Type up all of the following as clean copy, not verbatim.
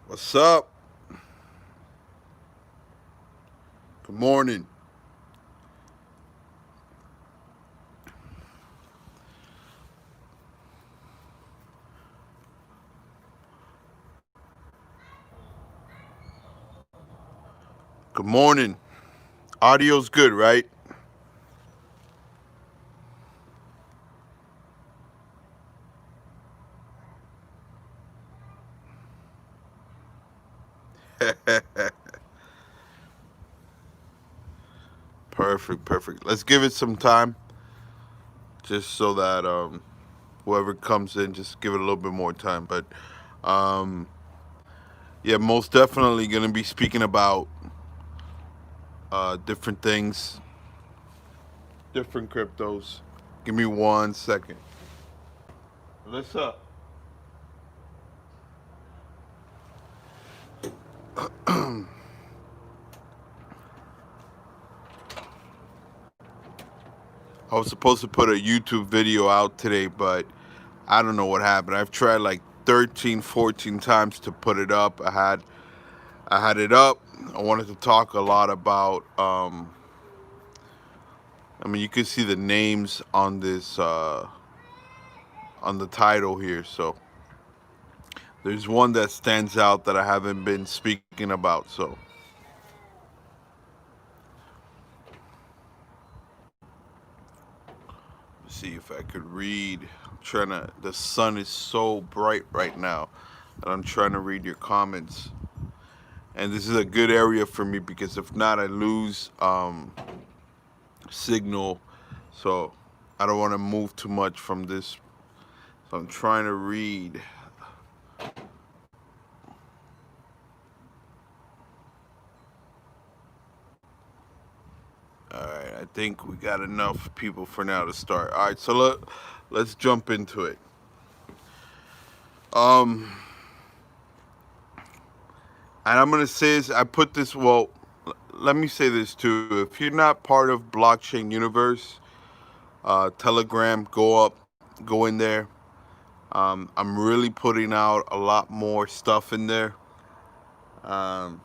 What's up? Good morning. Good morning. Audio's good, right? Perfect, perfect. Let's give it some time just so that whoever comes in, just give it a little bit more time. But um, yeah, most definitely going to be speaking about different things, different cryptos. Give me 1 second. Alyssa. I was supposed to put a YouTube video out today, but I don't know what happened. I've tried like 13, 14 times to put it up. I had it up. I wanted to talk a lot about I mean, you can see the names on this on the title here. So there's one that stands out that I haven't been speaking about. So let's see if I could read. I'm trying to. The sun is so bright right now that I'm trying to read your comments. And this is a good area for me because if not, I lose signal. So I don't want to move too much from this. So I'm trying to read. All right, I think we got enough people for now to start. All right, so let's jump into it. Um, and I'm gonna say this. I put this. Well, let me say this too. If you're not part of blockchain universe, Telegram, go in there. I'm really putting out a lot more stuff in there. Um,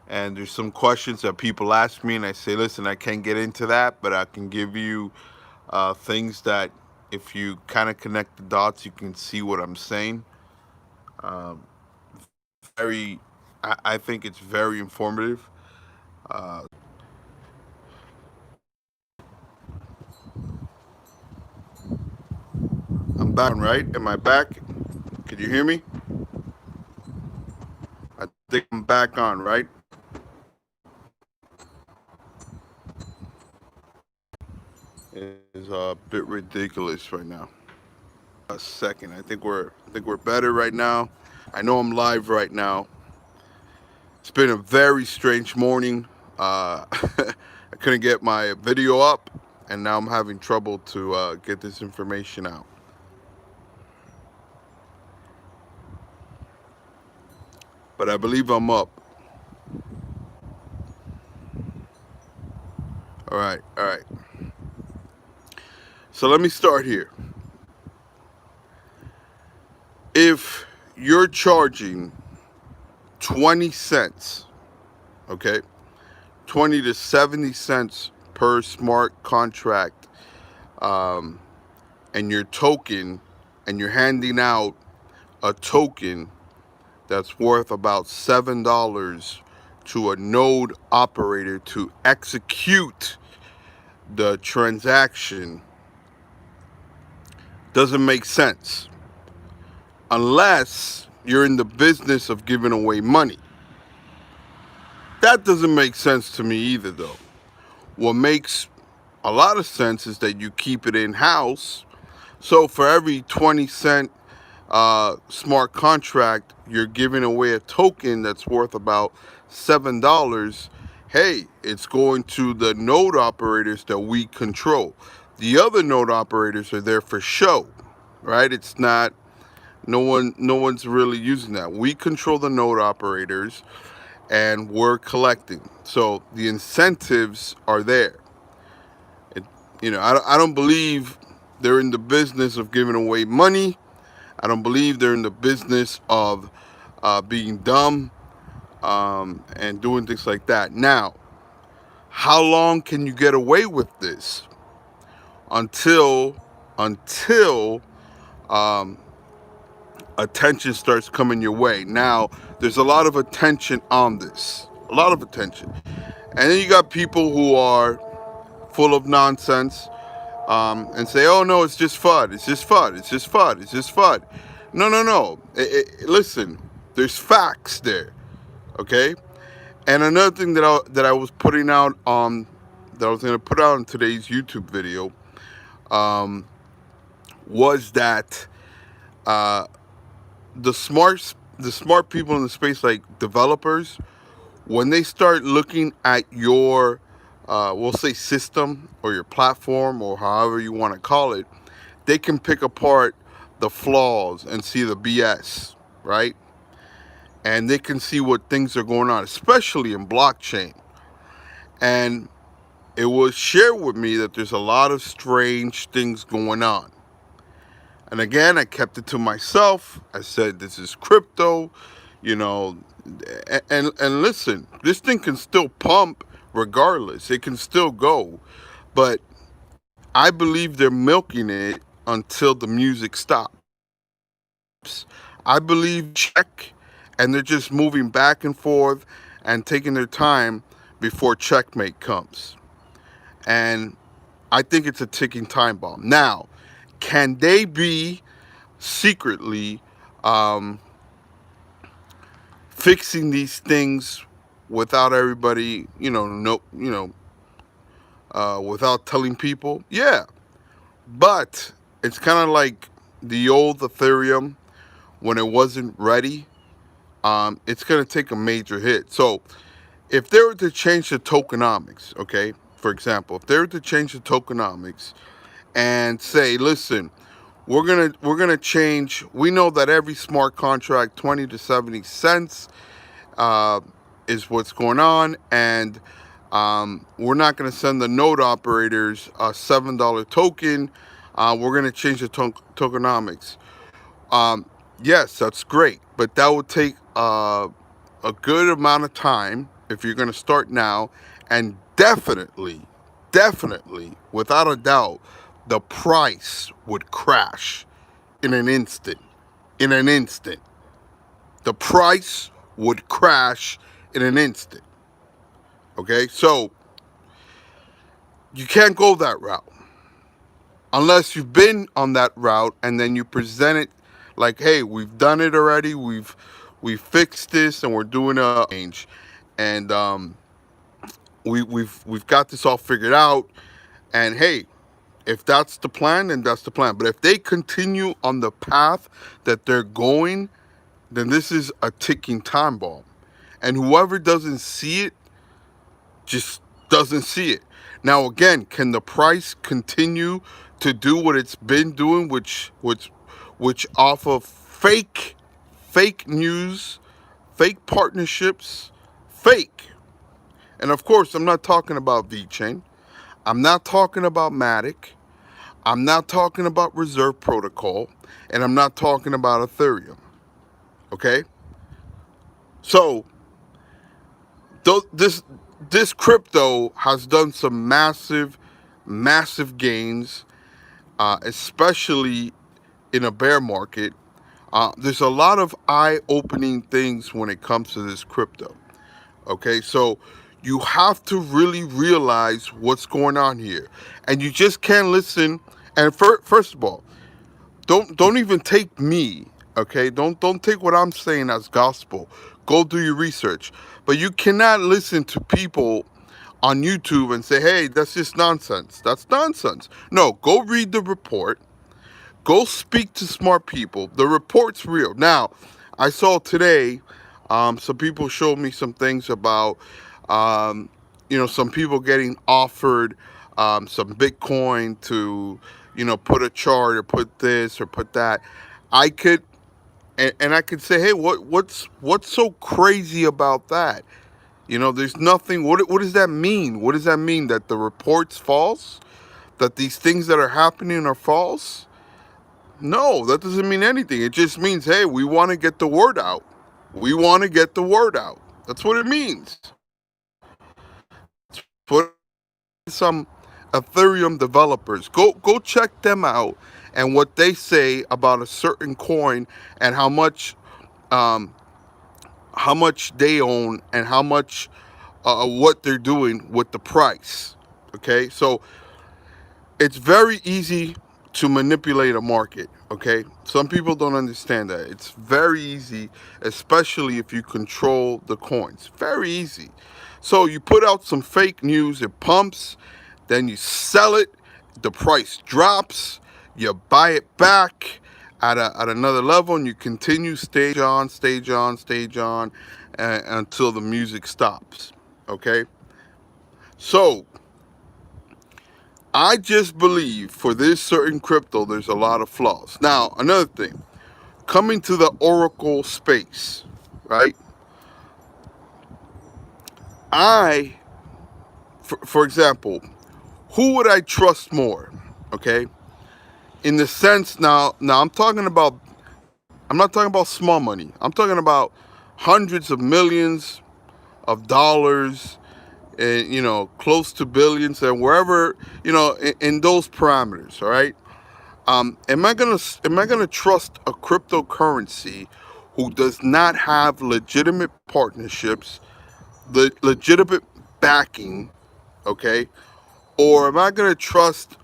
and there's some questions that people ask me, and I say, listen, I can't get into that, but I can give you things that if you kind of connect the dots, you can see what I'm saying. Um, very, I think it's very informative. Uh, I'm back on, right? Am I back? Can you hear me? I think I'm back on, right? It is a bit ridiculous right now. A second. I think we're better right now. I know I'm live right now. It's been a very strange morning. I couldn't get my video up, and now I'm having trouble to get this information out. But I believe I'm up. All right, all right. So let me start here. If you're charging 20 cents, okay, 20 to 70 cents per smart contract, um, and your token, and you're handing out a token that's worth about $7 to a node operator to execute the transaction, doesn't make sense unless you're in the business of giving away money. That doesn't make sense to me either, though. What makes a lot of sense is that you keep it in house. So for every 20-cent smart contract, you're giving away a token that's worth about $7. Hey, it's going to the node operators that we control. The other node operators are there for show, right? It's not. No one's really using that. We control the node operators, and we're collecting. So the incentives are there. I don't believe they're in the business of giving away money. I don't believe they're in the business of being dumb and doing things like that. Now, how long can you get away with this until attention starts coming your way? Now, there's a lot of attention on this, a lot of attention, and then you got people who are full of nonsense and say, "Oh no, it's just FUD. It's just FUD. It's just FUD. It's just FUD." No, no, no. Listen, there's facts there. Okay. And another thing that I was putting out that I was going to put out in today's YouTube video was that the smart people in the space, like developers, when they start looking at your we'll say system or your platform or however you want to call it, they can pick apart the flaws and see the BS, right? And they can see what things are going on, especially in blockchain. And it was shared with me that there's a lot of strange things going on. And again, I kept it to myself. I said, this is crypto, you know, and listen, this thing can still pump regardless. It can still go. But I believe they're milking it until the music stops. I believe check, and they're just moving back and forth and taking their time before checkmate comes. And I think it's a ticking time bomb. Now, can they be secretly fixing these things without everybody, without telling people? Yeah, but it's kind of like the old Ethereum when it wasn't ready. It's going to take a major hit. So if they were to change the tokenomics, okay, for example, if they were to change the tokenomics and say, listen, we're gonna change. We know that every smart contract, 20 to 70 cents, is what's going on, and we're not gonna send the node operators a $7 token. We're gonna change the tokenomics. Yes, that's great, but that would take a good amount of time if you're gonna start now, and definitely, without a doubt, the price would crash in an instant. In an instant. The price would crash in an instant. Okay? So, you can't go that route. Unless you've been on that route and then you present it like, hey, we've done it already. We've fixed this and we're doing a change. And we've got this all figured out. And hey, if that's the plan, then that's the plan. But if they continue on the path that they're going, then this is a ticking time bomb. And whoever doesn't see it, just doesn't see it. Now, again, can the price continue to do what it's been doing, which off of fake news, fake partnerships, fake. And of course, I'm not talking about VeChain. I'm not talking about Matic. I'm not talking about Reserve Protocol, and I'm not talking about Ethereum. Okay? So, this crypto has done some massive gains, especially in a bear market. There's a lot of eye-opening things when it comes to this crypto. Okay, so you have to really realize what's going on here, and you just can't listen. And first of all, don't even take me. Okay, don't take what I'm saying as gospel. Go do your research. But you cannot listen to people on YouTube and say, hey, that's just nonsense. That's nonsense. No, go read the report. Go speak to smart people. The report's real. Now, I saw today, some people showed me some things about, some people getting offered some Bitcoin to, put a chart or put this or put that. I could, and I could say, hey, what's so crazy about that? There's nothing. What does that mean? What does that mean? That the report's false? that these things that are happening are false? No, that doesn't mean anything. It just means, hey, we want to get the word out. We want to get the word out. That's what it means. Put some Ethereum developers. Go check them out and what they say about a certain coin and um, how much they own and how much what they're doing with the price. Okay, so it's very easy to manipulate a market. Okay, some people don't understand that. It's very easy, especially if you control the coins. Very easy. So you put out some fake news, it pumps, then you sell it, the price drops, you buy it back at another level, and you continue stage on, stage on, stage on, until the music stops. Okay, so I just believe for this certain crypto, there's a lot of flaws. Now, another thing, coming to the Oracle space, right? For example, who would I trust more? Okay, in the sense now I'm not talking about small money. I'm talking about hundreds of millions of dollars, and close to billions, and wherever in those parameters. All right. Am I gonna trust a cryptocurrency who does not have legitimate partnerships, the legitimate backing, okay? Or am I gonna trust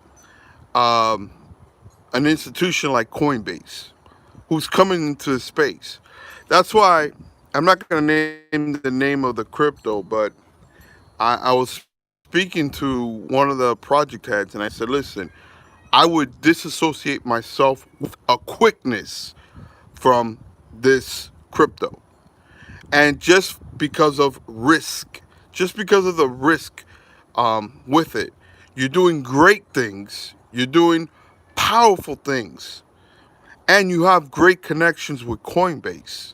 um, an institution like Coinbase, who's coming into the space? That's why I'm not gonna name the name of the crypto, but I was speaking to one of the project heads, and I said, listen, I would disassociate myself with a quickness from this crypto. And just because of risk, just because of the risk with it, you're doing great things, you're doing powerful things, and you have great connections with Coinbase.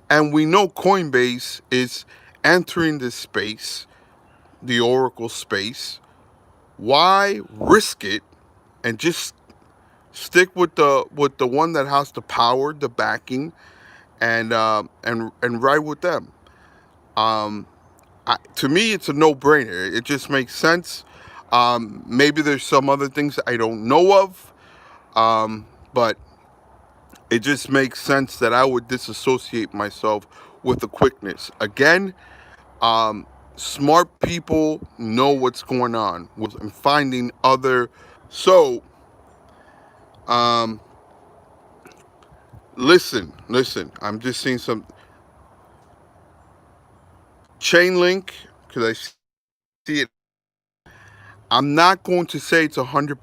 And we know Coinbase is entering this space, the Oracle space. Why risk it and just stick with the one that has the power, the backing, and ride with them? Um, to me, it's a no-brainer. It just makes sense. Maybe there's some other things I don't know of, but it just makes sense that I would disassociate myself with the quickness. Again, smart people know what's going on and finding other. So, um, listen. I'm just seeing some Chainlink because I see it. I'm not going to say it's 100%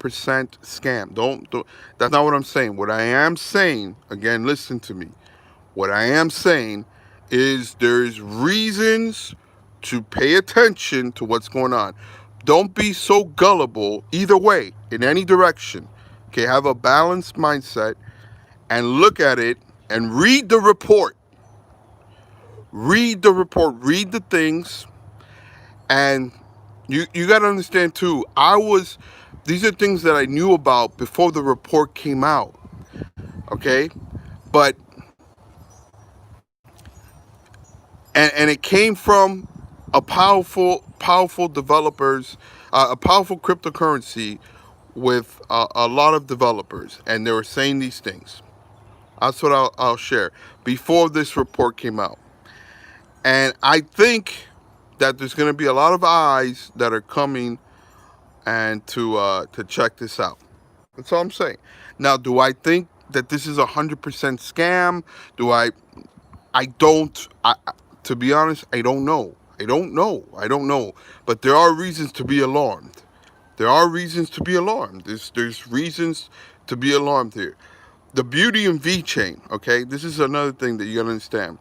scam. Don't. That's not what I'm saying. What I am saying, again, listen to me. What I am saying is there's reasons to pay attention to what's going on. Don't be so gullible either way, in any direction. Okay, have a balanced mindset and look at it and read the report. Read the report, read the things, and you got to understand too, these are things that I knew about before the report came out, okay? But, and it came from a powerful developers, a powerful cryptocurrency with a lot of developers, and they were saying these things. That's what I'll share before this report came out. And I think that there's going to be a lot of eyes that are coming and to check this out. That's all I'm saying. Now, do I think that this is 100% scam? Do I? I don't. To be honest, I don't know. I don't know. But there are reasons to be alarmed. There are reasons to be alarmed. There's reasons to be alarmed here. The beauty in VeChain, okay? This is another thing that you gotta understand.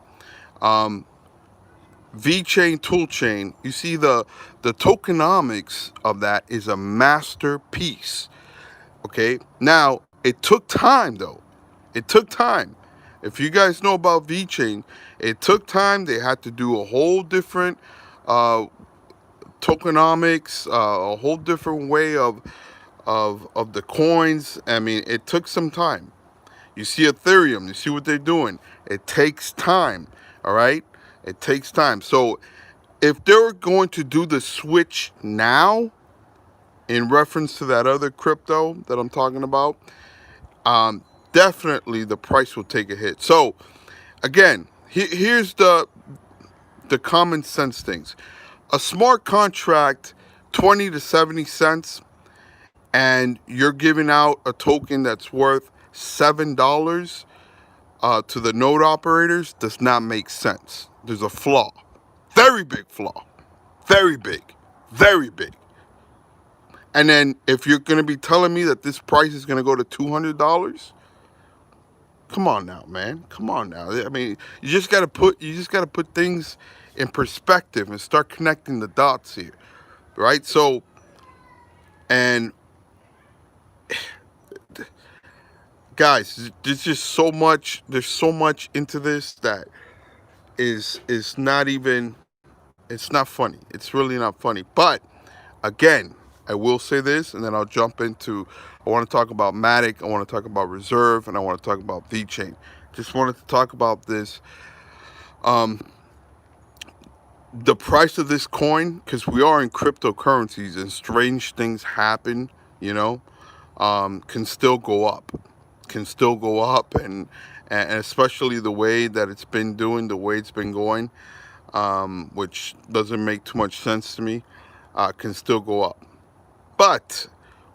VeChain toolchain, you see the tokenomics of that is a masterpiece. Okay, now it took time though. It took time. If you guys know about VeChain, it took time. They had to do a whole different tokenomics, a whole different way of of the coins. I mean, it took some time. You see Ethereum, you see what they're doing. It takes time, all right? It takes time. So if they're going to do the switch now, in reference to that other crypto that I'm talking about, definitely the price will take a hit. So again, here's the common sense things. A smart contract, 20 to 70 cents, and you're giving out a token that's worth $7 to the node operators does not make sense. There's a flaw. Very big flaw. Very big. Very big. And then if you're going to be telling me that this price is going to go to $200, come on now, man. Come on now. I mean, you just got to put things in perspective and start connecting the dots here, right? So, and guys, there's just so much. There's so much into this that is not even. It's not funny. It's really not funny. But again, I will say this, and then I'll jump into. I want to talk about Matic. I want to talk about Reserve, and I want to talk about VeChain. Just wanted to talk about this. The price of this coin, because we are in cryptocurrencies and strange things happen, can still go up. Can still go up, and especially the way that it's been doing, the way it's been going, which doesn't make too much sense to me, can still go up. But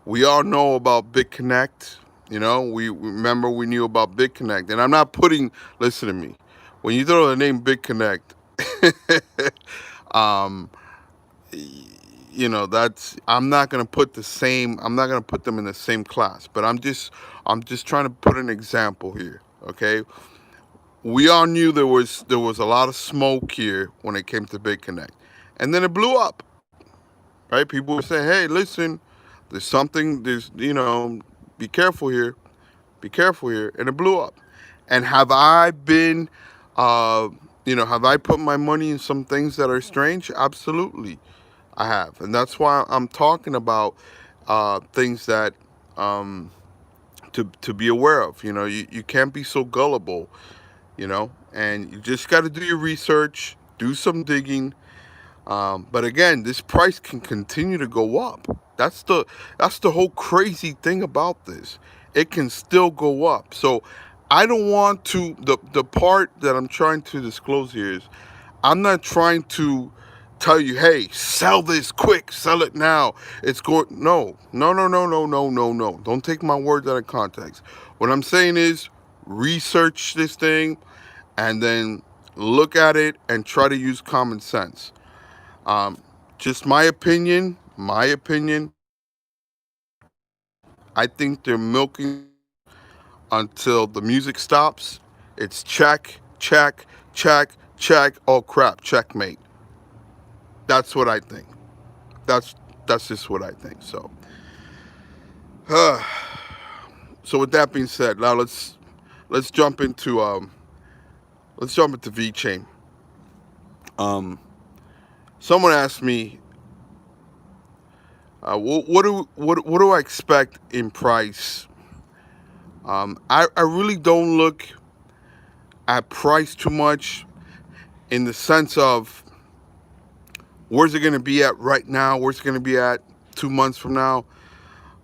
we all know about BitConnect. We remember we knew about BitConnect, and I'm not putting. Listen to me. When you throw the name BitConnect, that's I'm not gonna put them in the same class. But I'm just trying to put an example here. Okay, we all knew there was a lot of smoke here when it came to BitConnect, and then it blew up. Right? People were saying, "Hey, listen, be careful here, and it blew up. And have I been, have I put my money in some things that are strange? Absolutely, I have, and that's why I'm talking about things that to be aware of. You can't be so gullible, and you just got to do your research, do some digging. But again, this price can continue to go up. That's the whole crazy thing about this. It can still go up. So I don't want to. The part that I'm trying to disclose here is, I'm not trying to tell you, hey, sell this quick, sell it now. It's going. No. Don't take my words out of context. What I'm saying is, research this thing, and then look at it and try to use common sense. Just my opinion. I think they're milking until the music stops. It's check, check, check, check. Oh crap, checkmate. That's what I think. That's just what I think. So, so with that being said, now let's jump into VeChain. Someone asked me, what do I expect in price? I really don't look at price too much, in the sense of, where's it going to be at right now? Where's it going to be at 2 months from now?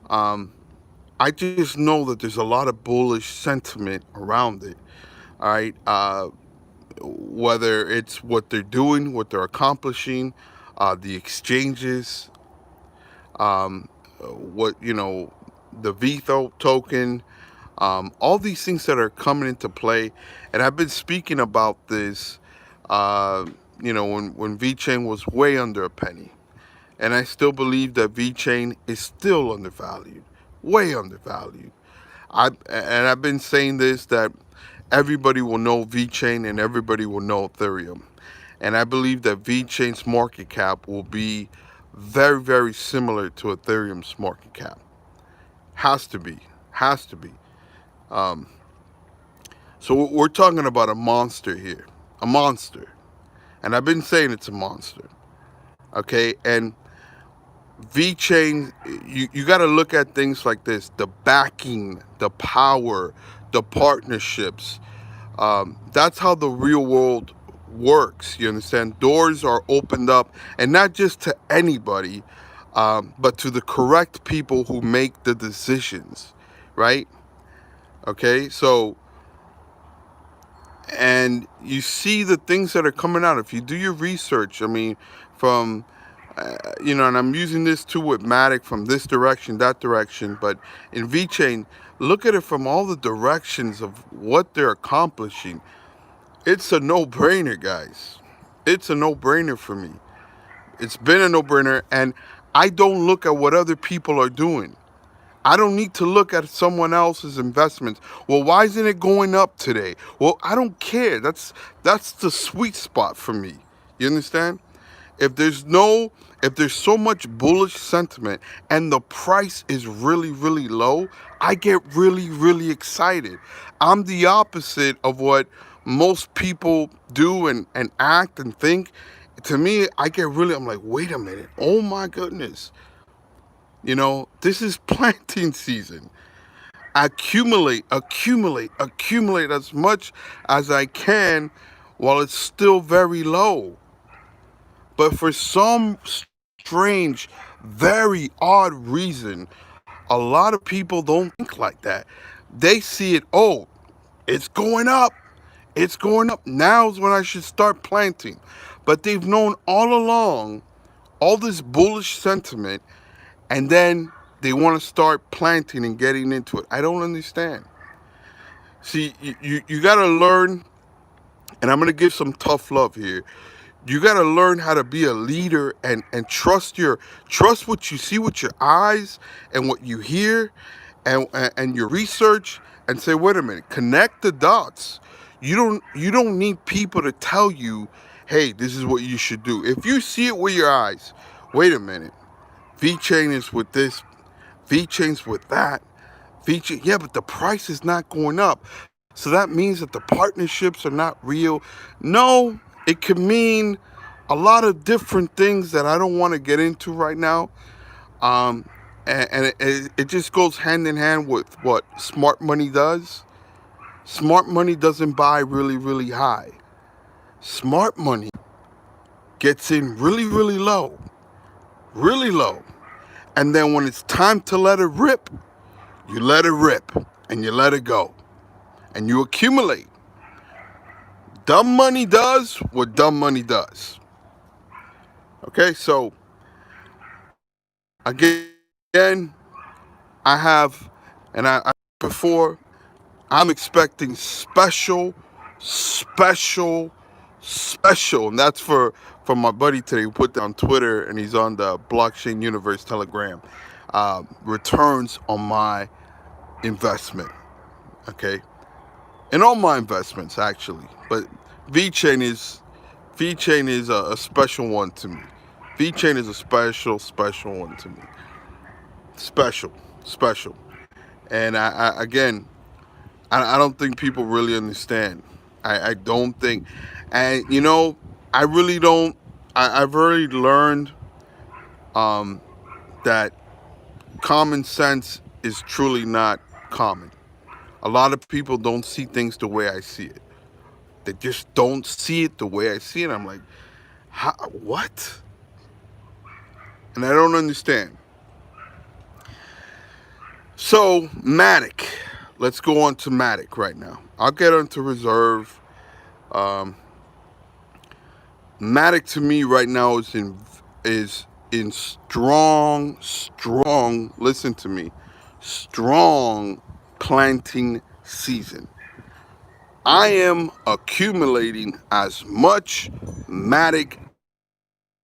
I just know that there's a lot of bullish sentiment around it. All right. Whether it's what they're doing, what they're accomplishing, the exchanges, the VeChain token, all these things that are coming into play. And I've been speaking about this, when VeChain was way under a penny. And I still believe that VeChain is still undervalued, way undervalued. I've been saying this, that everybody will know VeChain and everybody will know Ethereum. And I believe that VeChain's market cap will be very, very similar to Ethereum's market cap. Has to be. So we're talking about a monster here. A monster. And I've been saying it's a monster. Okay? And VeChain, you got to look at things like this: the backing, the power, the partnerships. That's how the real world works. You understand? Doors are opened up, and not just to anybody, but to the correct people who make the decisions, right? Okay, so, and you see the things that are coming out. If you do your research, I mean, from, and I'm using this too with Matic, from this direction, that direction, but in VeChain, look at it from all the directions of what they're accomplishing. It's a no-brainer, guys. It's a no-brainer for me. It's been a no-brainer, and I don't look at what other people are doing. I don't need to look at someone else's investments. Well, why isn't it going up today? Well, I don't care. That's the sweet spot for me. You understand? If there's so much bullish sentiment and the price is really, really low, I get really, really excited. I'm the opposite of what most people do and act and think. To me, I'm like, wait a minute. Oh my goodness. This is planting season. Accumulate as much as I can while it's still very low. But for some strange, very odd reason, a lot of people don't think like that. They see it, oh, it's going up. It's going up. Now's when I should start planting. But they've known all along all this bullish sentiment, and then they want to start planting and getting into it. I don't understand. See, you got to learn, and I'm going to give some tough love here. You got to learn how to be a leader and trust what you see with your eyes and what you hear and your research, and say, wait a minute, connect the dots. You don't need people to tell you, hey, this is what you should do. If you see it with your eyes, wait a minute, VeChain is with this, VeChain's with that. VeChain, yeah, but the price is not going up. So that means that the partnerships are not real. No, it could mean a lot of different things that I don't want to get into right now. And it just goes hand in hand with what smart money does. Smart money doesn't buy really, really high. Smart money gets in really, really low. Really low. And then when it's time to let it rip, you let it rip and you let it go. And you accumulate. Dumb money does what dumb money does. Okay, so again, I have, and I before, I'm expecting special, and that's from my buddy today who put that on Twitter, and he's on the Blockchain Universe Telegram. Returns on my investment, okay, and all my investments actually, but VeChain is a special one to me. VeChain is a special one to me. Special. And I don't think people really understand. I don't think, and I really don't. I've already learned that common sense is truly not common. A lot of people don't see things the way I see it. They just don't see it the way I see it. I'm like, what? And I don't understand. So, Matic. Let's go on to Matic right now. I'll get onto reserve. Matic to me right now is in strong, listen to me, strong planting season. I am accumulating as much Matic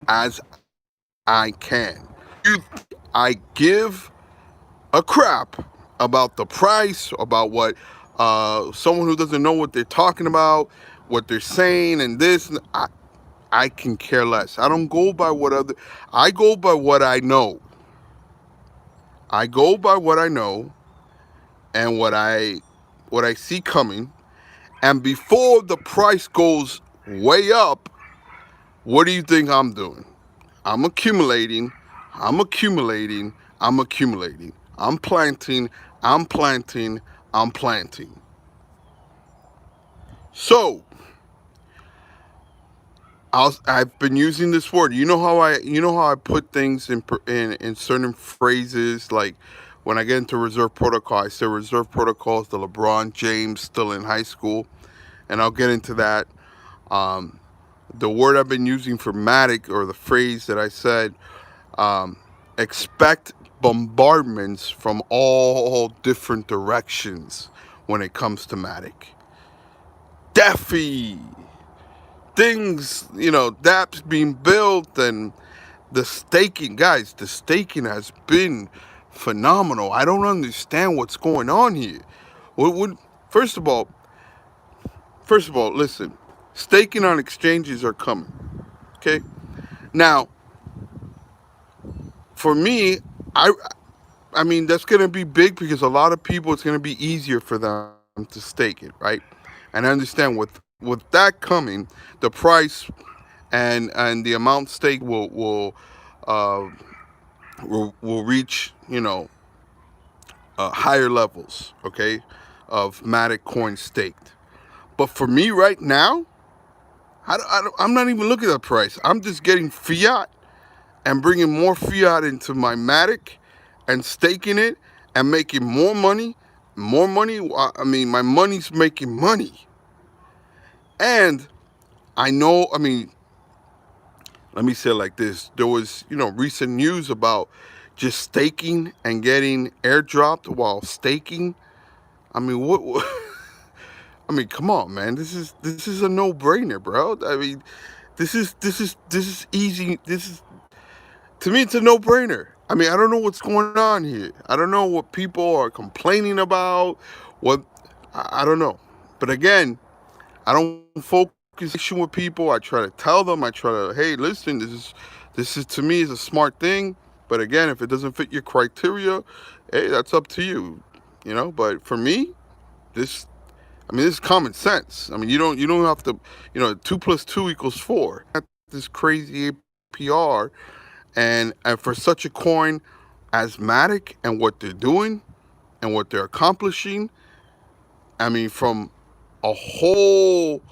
as I can. I give a crap about the price, about what someone who doesn't know what they're talking about, what they're saying, and this. I can care less. I don't go by I go by what I know. I go by what I know and what I see coming. And before the price goes way up, what do you think I'm doing? I'm accumulating I'm accumulating, I'm accumulating. I'm planting, I'm planting, I'm planting. So I've been using this word. You know how I put things in certain phrases. Like when I get into reserve protocol, I say reserve protocol is the LeBron James still in high school, and I'll get into that. Um, the word I've been using for Matic, or the phrase that I said, um, expect bombardments from all different directions when it comes to Matic. Defi things, dApps being built, and the staking, guys, the staking has been phenomenal. I don't understand what's going on here. What would first of all, listen, staking on exchanges are coming. Okay, now for me, I I mean that's gonna be big because a lot of people, it's gonna be easier for them to stake it, right? And I understand with that coming, the price and the amount staked uh, will reach higher levels, okay, of Matic coin staked. But for me right now, I'm not even looking at the price. I'm just getting fiat and bringing more fiat into my Matic and staking it and making more money. More money. I mean, my money's making money. And I know, I mean, let me say it like this. There was, recent news about just staking and getting airdropped while staking. I mean, what I mean, come on, man. This is a no-brainer, bro. I mean, this is easy. This is, to me, it's a no-brainer. I mean, I don't know what's going on here. I don't know what people are complaining about. What I don't know. But again, I don't focus with people. I try to tell them. I try to, hey, listen, this is to me is a smart thing. But again, if it doesn't fit your criteria, hey, that's up to you. But for me, this this is common sense. I mean, you don't have to, 2 + 2 = 4. This crazy APR, and for such a coin as Matic and what they're doing and what they're accomplishing, I mean, from a whole,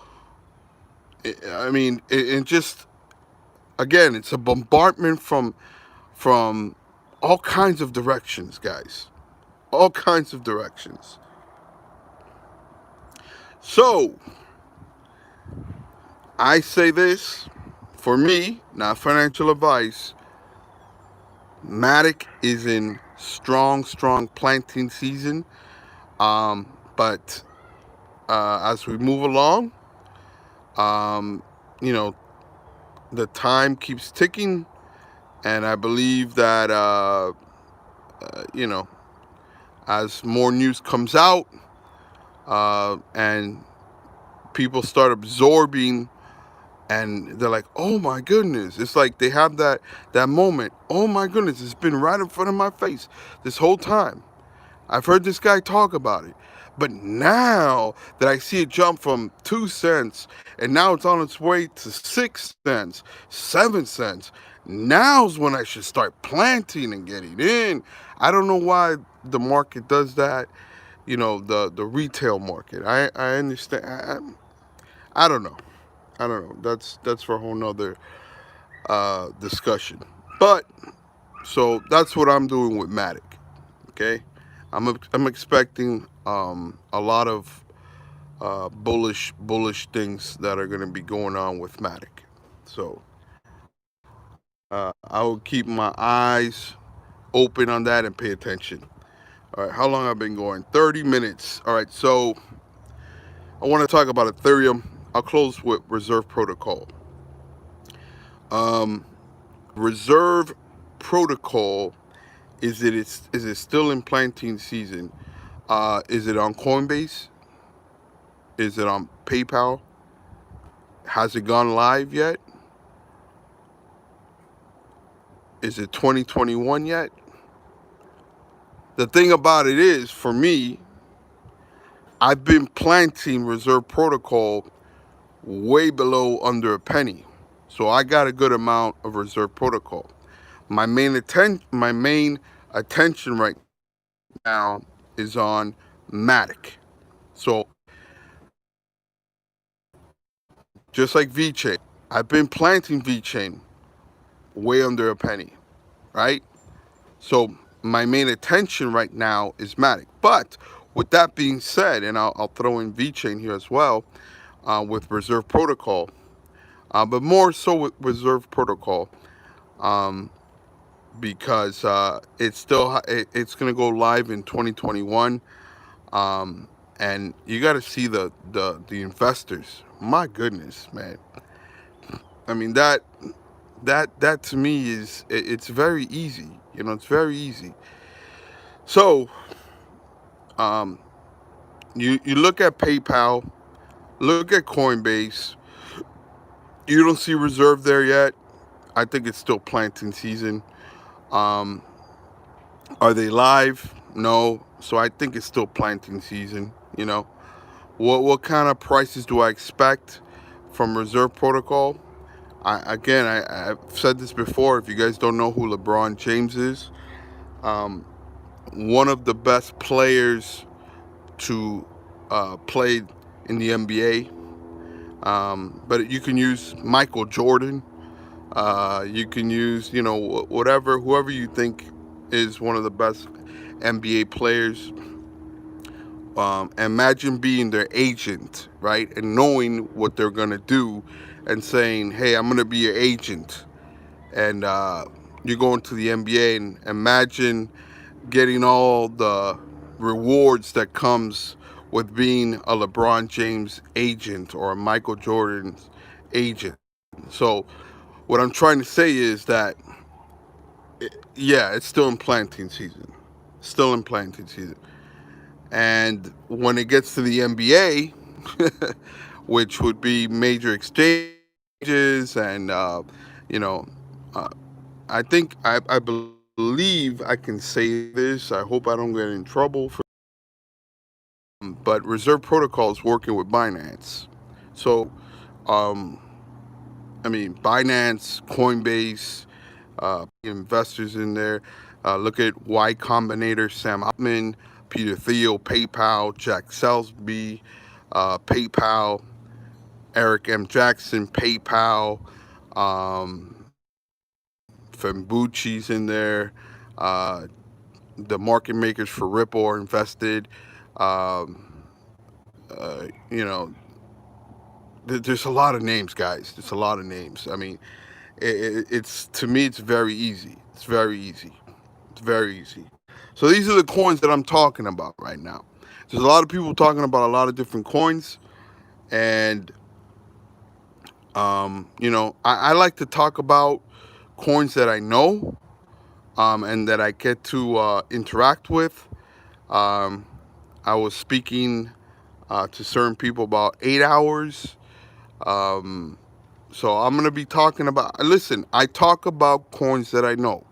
I mean, it just, again, it's a bombardment from all kinds of directions, guys. All kinds of directions. So I say this, for me, not financial advice. Matic is in strong planting season. But as we move along, um, you know, the time keeps ticking, and I believe that you know, as more news comes out, and people start absorbing, and they're like, oh my goodness, it's like they have that moment, oh my goodness, it's been right in front of my face this whole time. I've heard this guy talk about it, but now that I see it jump from 2 cents and now it's on its way to 6 cents, 7 cents, now's when I should start planting and getting in. I don't know why the market does that, the retail market. I understand. I don't know. I don't know. That's for a whole nother discussion. But so that's what I'm doing with Matic. Okay, I'm expecting a lot of bullish things that are going to be going on with Matic. So I will keep my eyes open on that and pay attention. All right, how long I've been going? 30 minutes. All right, so I want to talk about Ethereum. I'll close with Reserve Protocol. Um, Reserve Protocol, is it still in planting season? Is it on Coinbase? Is it on PayPal? Has it gone live yet? Is it 2021 yet? The thing about it is, for me, I've been planting Reserve Protocol way below under a penny. So I got a good amount of Reserve Protocol. my main attention right now is on Matic. So just like VeChain, I've been planting VeChain way under a penny, right? So my main attention right now is Matic. But with that being said, and I'll throw in VeChain here as well, with Reserve Protocol, but more so with Reserve Protocol, because it's going to go live in 2021, and you got to see the investors. My goodness, man. I mean that to me is it's very easy. It's very easy. So you look at PayPal, look at Coinbase. You don't see Reserve there yet. I think it's still planting season. Are they live? No. So I think it's still planting season. What kind of prices do I expect from Reserve Protocol? I've said this before. If you guys don't know who LeBron James is, one of the best players to play in the NBA. But you can use Michael Jordan. You can use, whoever you think is one of the best NBA players. Imagine being their agent, right? And knowing what they're going to do and saying, hey, I'm going to be your agent. And you're going to the NBA, and imagine getting all the rewards that comes with being a LeBron James agent or a Michael Jordan's agent. So what I'm trying to say is that, it's still in planting season. Still in planting season. And when it gets to the NBA, which would be major exchanges and, I think, I believe I can say this. I hope I don't get in trouble for. But Reserve Protocol is working with Binance. So, Binance, Coinbase, investors in there. Look at Y Combinator, Sam Altman, Peter Thiel, PayPal, Jack Selsby, PayPal, Eric M. Jackson, PayPal, Fembucci's in there. The market makers for Ripple are invested. There's a lot of names, guys. There's a lot of names. I mean, it's to me, it's very easy. It's very easy. It's very easy. So these are the coins that I'm talking about right now. There's a lot of people talking about a lot of different coins, and I like to talk about coins that I know, and that I get to interact with. I was speaking to certain people about 8 hours. So I'm going to be talking about, listen, I talk about coins that I know.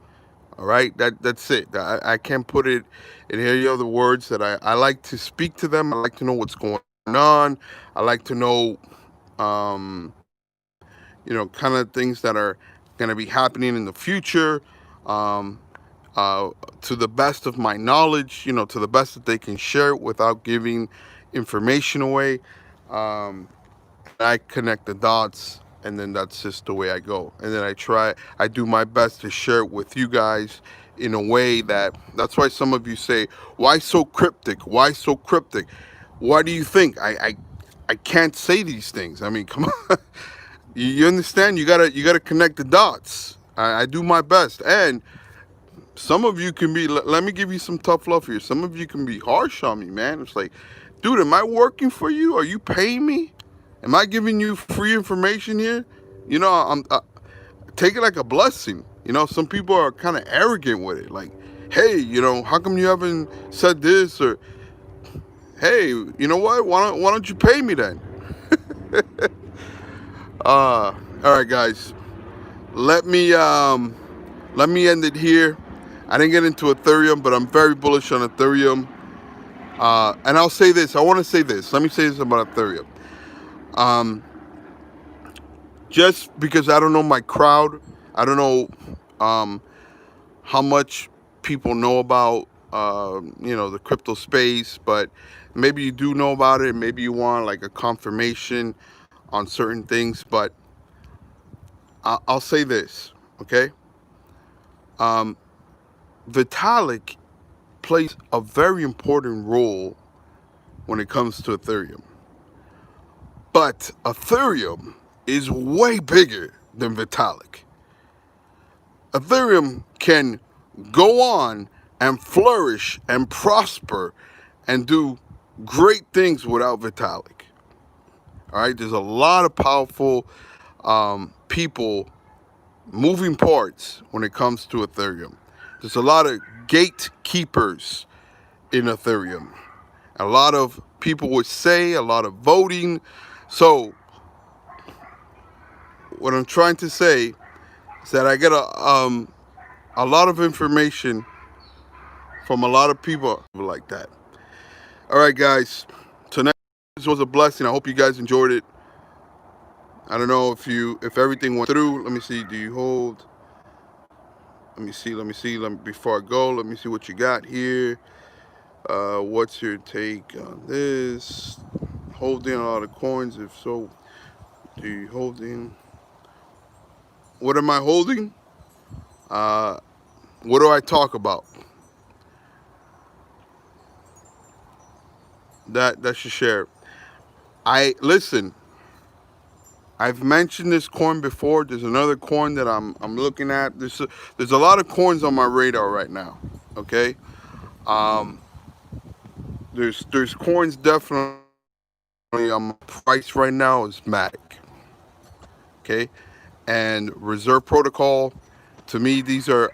All right. That's it. I can't put it in any other words. That I like to speak to them. I like to know what's going on. I like to know, kind of things that are going to be happening in the future, to the best of my knowledge, to the best that they can share it without giving information away. I connect the dots, and then that's just the way I go. And then I do my best to share it with you guys in a way that's why some of you say, why so cryptic? Why so cryptic? Why do you think? I can't say these things. I mean, come on. You understand? You gotta connect the dots. I do my best. And some of you can be, let me give you some tough love here. Some of you can be harsh on me, man. It's like, dude, am I working for you? Are you paying me? Am I giving you free information here? I'm take it like a blessing. Some people are kind of arrogant with it. Like, hey, how come you haven't said this? Or, hey, you know what? Why don't you pay me then? All right, guys. Let me end it here. I didn't get into Ethereum, but I'm very bullish on Ethereum. And I'll say this. I want to say this. Let me say this about Ethereum. Just because I don't know my crowd, I don't know how much people know about the crypto space, but maybe you do know about it. Maybe you want like a confirmation on certain things. But I'll say this, okay? Vitalik plays a very important role when it comes to Ethereum. But Ethereum is way bigger than Vitalik. Ethereum can go on and flourish and prosper and do great things without Vitalik. All right, there's a lot of powerful people, moving parts when it comes to Ethereum. There's a lot of gatekeepers in Ethereum. A lot of people would say, a lot of voting. So what I'm trying to say is that I get a lot of information from a lot of people like that. All right, guys. Tonight this was a blessing. I hope you guys enjoyed it. I don't know if everything went through. Let me see. Do you hold? Let me see. Before I go, let me see what you got here. What's your take on this? Holding a lot of coins. If so, do you holding? What am I holding? What do I talk about? That should share. Listen. I've mentioned this coin before. There's another coin that I'm looking at. There's a lot of coins on my radar right now. Okay. There's coins definitely on my price right now is Matic. Okay. And Reserve Protocol. To me,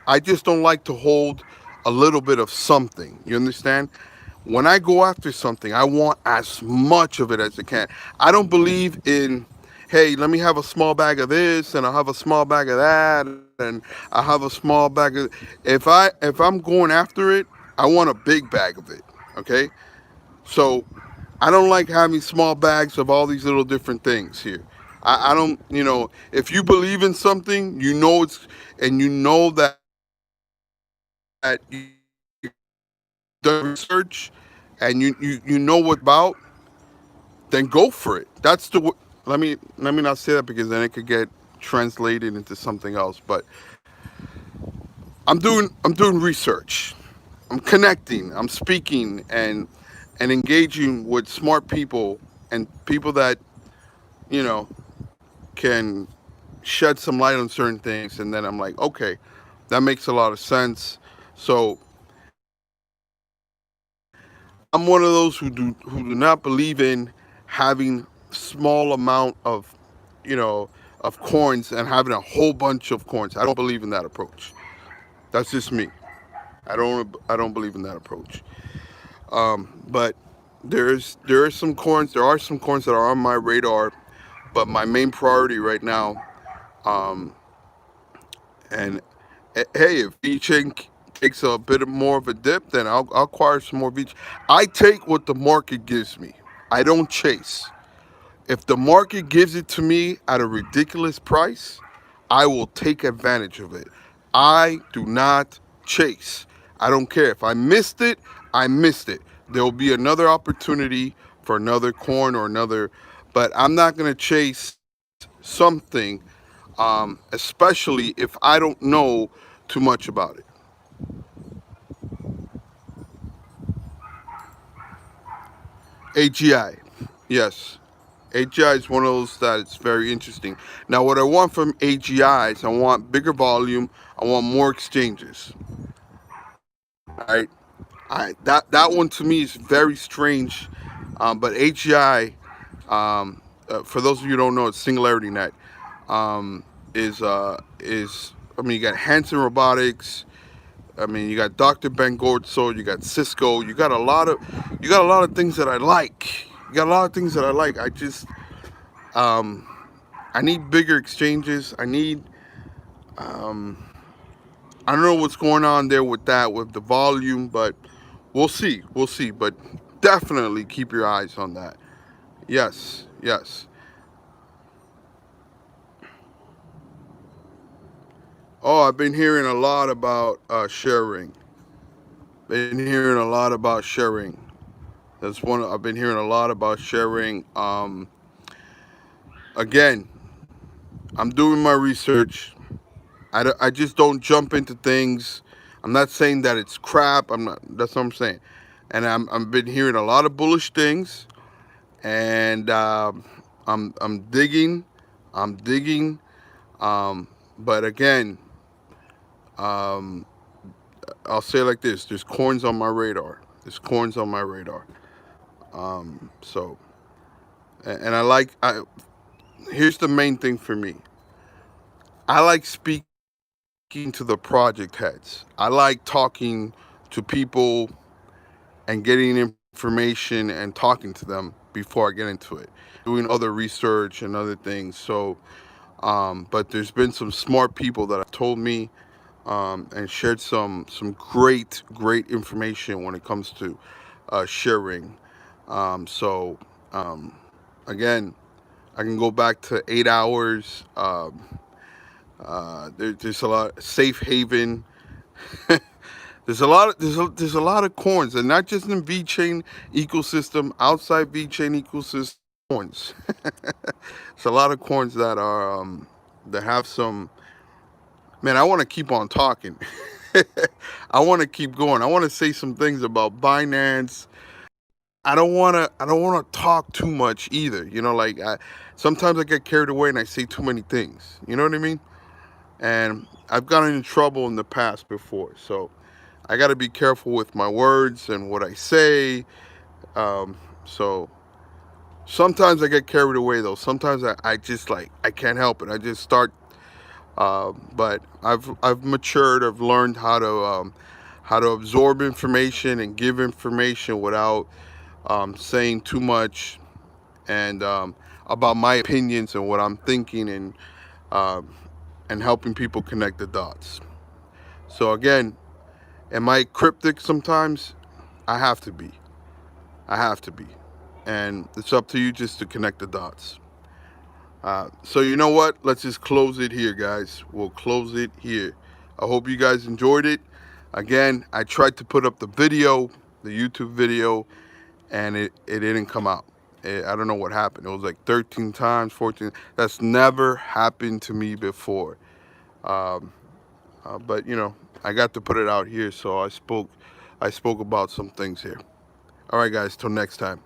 I just don't like to hold a little bit of something. You understand? When I go after something, I want as much of it as I can. I don't believe in, hey, let me have a small bag of this and I'll have a small bag of that and I'll have a small bag of. If I'm going after it, I want a big bag of it. Okay? So I don't like having small bags of all these little different things here. I don't, if you believe in something, and you know that you done research and you know what about, then go for it. Let me not say that because then it could get translated into something else. But I'm doing research. I'm connecting. I'm speaking and engaging with smart people and people that you know can shed some light on certain things. And then I'm like, okay, that makes a lot of sense. So I'm one of those who do not believe in having small amount of coins and having a whole bunch of coins. I don't believe in that approach. That's just me. I don't believe in that approach. But there are some coins that are on my radar, but my main priority right now, and hey, if VeChain takes a bit more of a dip, then I'll acquire some more VeChain. I take what the market gives me. I don't chase. If the market gives it to me at a ridiculous price, I will take advantage of it. I do not chase. I don't care. If I missed it, I missed it. There will be another opportunity for another coin or another, but I'm not going to chase something, especially if I don't know too much about it. AGI, yes. AGI is one of those that it's very interesting. Now, what I want from AGI is I want bigger volume. I want more exchanges. All right, that one to me is very strange. But AGI, for those of you who don't know, it's Singularity Net. Is I mean, you got Hanson Robotics. I mean, you got Dr. Ben Gordso. You got Cisco. You got a lot of things that I like. You got a lot of things that I like. I need bigger exchanges. I don't know what's going on there with the volume, but we'll see. We'll see. But definitely keep your eyes on that. Yes, yes. Oh, I've been hearing a lot about sharing. Been hearing a lot about sharing. That's one. I've been hearing a lot about sharing. Again, I'm doing my research. I just don't jump into things. I'm not saying that it's crap. I'm not. That's what I'm saying. And I've been hearing a lot of bullish things, and I'm digging. I'm digging. But again, um, I'll say it like this: there's coins on my radar. There's coins on my radar. So, and I like. Here's the main thing for me. I like speaking to the project heads. I like talking to people and getting information and talking to them before I get into it. Doing other research and other things. So, but there's been some smart people that have told me and shared some great information when it comes to sharing. So again, I can go back to 8 hours. There's a lot safe haven. There's a lot of coins, and not just in VeChain ecosystem. Outside VeChain ecosystem, coins. It's a lot of coins that are that have some. Man, I want to keep on talking. I want to keep going. I want to say some things about Binance. I don't want to. I don't want to talk too much either. You know, like sometimes I get carried away and I say too many things. You know what I mean? And I've gotten in trouble in the past before, so I got to be careful with my words and what I say. So sometimes I get carried away, though. Sometimes I just like I can't help it. I just start. But I've matured. I've learned how to absorb information and give information without saying too much and about my opinions and what I'm thinking um, and helping people connect the dots. So again, am I cryptic sometimes? I have to be. I have to be. And it's up to you just to connect the dots. So you know what? Let's just close it here, guys. We'll close it here. I hope you guys enjoyed it. Again, I tried to put up the video, the YouTube video, and it didn't come out. I don't know what happened. It was like 13 times, 14. That's never happened to me before. Um, but you know, I got to put it out here, so I spoke about some things here. All right, guys. Till next time.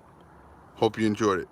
Hope you enjoyed it.